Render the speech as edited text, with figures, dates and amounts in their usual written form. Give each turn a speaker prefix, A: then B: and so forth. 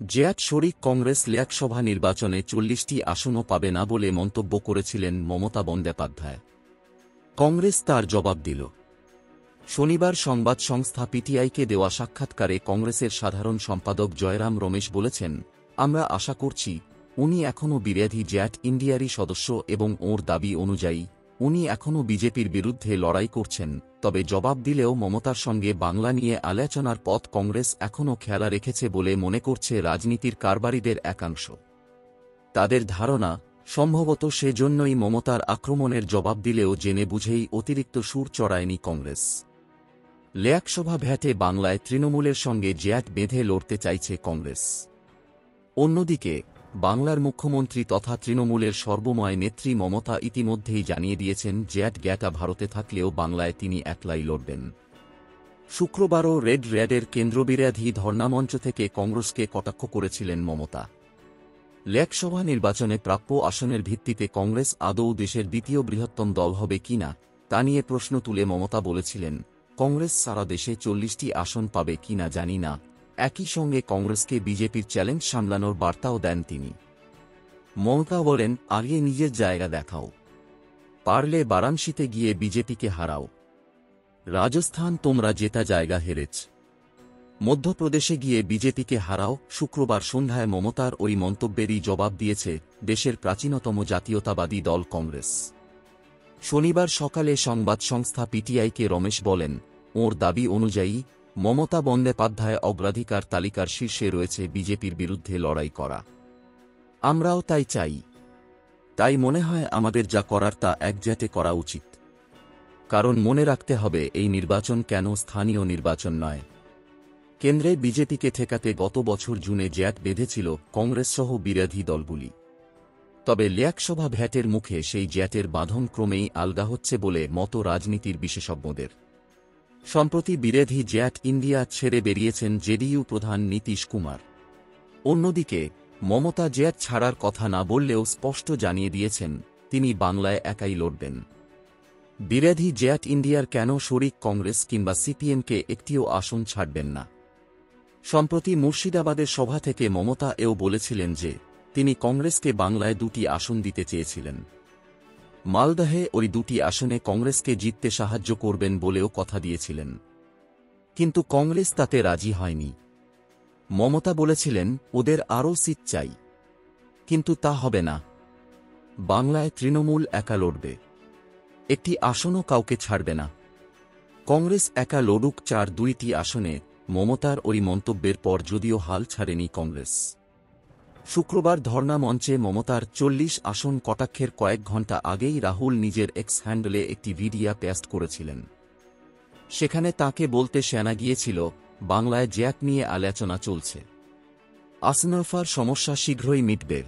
A: জেআট শরিক কংগ্রেস লোকসভা নির্বাচনে ৪০টি আসনও পাবে না বলে মন্তব্য করেছিলেন মমতা বন্দ্যোপাধ্যায়। কংগ্রেস তার জবাব দিল। শনিবার সংবাদ সংস্থা পিটিআইকে দেওয়া সাক্ষাৎকারে কংগ্রেসের সাধারণ সম্পাদক জয়রাম রমেশ বলেছেন, আমরা আশা করছি উনি এখনও বিরোধী জেআট ইন্ডিয়ারই সদস্য এবং ওঁর দাবি অনুযায়ী উনি এখনও বিজেপির বিরুদ্ধে লড়াই করছেন। তবে জবাব দিলেও মমতার সঙ্গে বাংলা নিয়ে আলোচনার পথ কংগ্রেস এখনও খেলা রেখেছে বলে মনে করছে রাজনীতির কারবারিদের একাংশ। তাদের ধারণা, সম্ভবত সেজন্যই মমতার আক্রমণের জবাব দিলেও জেনে বুঝেই অতিরিক্ত সুর চড়ায়নি কংগ্রেস। লোকসভা ভোটে বাংলায় তৃণমূলের সঙ্গে জেআট বেঁধে লড়তে চাইছে কংগ্রেস। অন্যদিকে বাংলার মুখ্যমন্ত্রী তথা তৃণমূলের সর্বময় নেত্রী মমতা ইতিমধ্যেই জানিয়ে দিয়েছেন জেআট গ্যাটা ভারতে থাকলেও বাংলায় তিনি একলাই লড়বেন। শুক্রবারও রেড র্যাডের কেন্দ্রবিরোধী ধর্নামঞ্চ থেকে কংগ্রেসকে কটাক্ষ করেছিলেন মমতা। লোকসভা নির্বাচনে প্রাপ্য আসনের ভিত্তিতে কংগ্রেস আদৌ দেশের দ্বিতীয় বৃহত্তম দল হবে কিনা তা নিয়ে প্রশ্ন তুলে মমতা বলেছিলেন, কংগ্রেস সারা দেশে ৪০টি আসন পাবে কিনা জানি না। একই সঙ্গে কংগ্রেসকে বিজেপির চ্যালেঞ্জ সামলানোর বার্তাও দেন তিনি। মমতা বলেন, আগে নিজের জায়গা দেখাও, পারলে বারাণসীতে গিয়ে বিজেপিকে হারাও। রাজস্থান তোমরা জেতা জায়গা হেরেছ, মধ্যপ্রদেশে গিয়ে বিজেপিকে হারাও। শুক্রবার সন্ধ্যায় মমতার ওই মন্তব্যেরই জবাব দিয়েছে দেশের প্রাচীনতম জাতীয়তাবাদী দল কংগ্রেস। শনিবার সকালে সংবাদ সংস্থা পিটিআইকে রমেশ বলেন, ওঁর দাবি অনুযায়ী মমতা বন্দ্যোপাধ্যায় অগ্রাধিকার তালিকার শীর্ষে রয়েছে বিজেপির বিরুদ্ধে লড়াই করা। আমরাও তাই চাই। তাই মনে হয় আমাদের যা করার তা একজোটে করা উচিত। কারণ মনে রাখতে হবে এই নির্বাচন কেন স্থানীয় নির্বাচন নয়। কেন্দ্রে বিজেপিকে ঠেকাতে গত বছর জুনে জেআট বেঁধেছিল কংগ্রেস সহ বিরোধী দলগুলি। তবে লোকসভা ভোটের মুখে সেই জেআটের বাঁধন ক্রমেই আলগা হচ্ছে বলে মত রাজনীতির বিশেষজ্ঞদের। সম্প্রতি বিরোধী জেআট ইন্ডিয়া ছেড়ে বেরিয়েছেন জেডিইউ প্রধান নীতীশ কুমার। অন্যদিকে মমতা জেআট ছাড়ার কথা না বললেও স্পষ্ট জানিয়ে দিয়েছেন তিনি বাংলায় একাই লড়বেন। বিরোধী জেআট ইন্ডিয়ার কেন শরিক কংগ্রেস কিংবা সিপিএমকে একটিও আসন ছাড়বেন না। সম্প্রতি মুর্শিদাবাদের সভা থেকে মমতা এও বলেছিলেন যে তিনি কংগ্রেসকে বাংলায় 2টি আসন দিতে চেয়েছিলেন। মালদহে ওই 2টি আসনে কংগ্রেসকে জিততে সাহায্য করবেন বলেও কথা দিয়েছিলেন, কিন্তু কংগ্রেস তাতে রাজি হয়নি। মমতা বলেছিলেন ওদের আরও সিট চাই, কিন্তু তা হবে না। বাংলায় তৃণমূল একা লড়বে, একটি আসনও কাউকে ছাড়বে না। কংগ্রেস একা লড়ুক 4-2টি আসনে। মমতার ওই মন্তব্যের পর যদিও হাল ছাড়েনি কংগ্রেস। শুক্রবার ধর্না মঞ্চে মমতার 40 আসন কটাক্ষের কয়েক ঘণ্টা আগেই রাহুল নিজের এক্স হ্যান্ডেলে একটি ভিডিও পোস্ট করেছিলেন। সেখানে তাকে বলতে শোনা গিয়েছিল, বাংলায় জেআট নিয়ে আলোচনা চলছে, আসনফার সমস্যা শীঘ্রই মিটবে।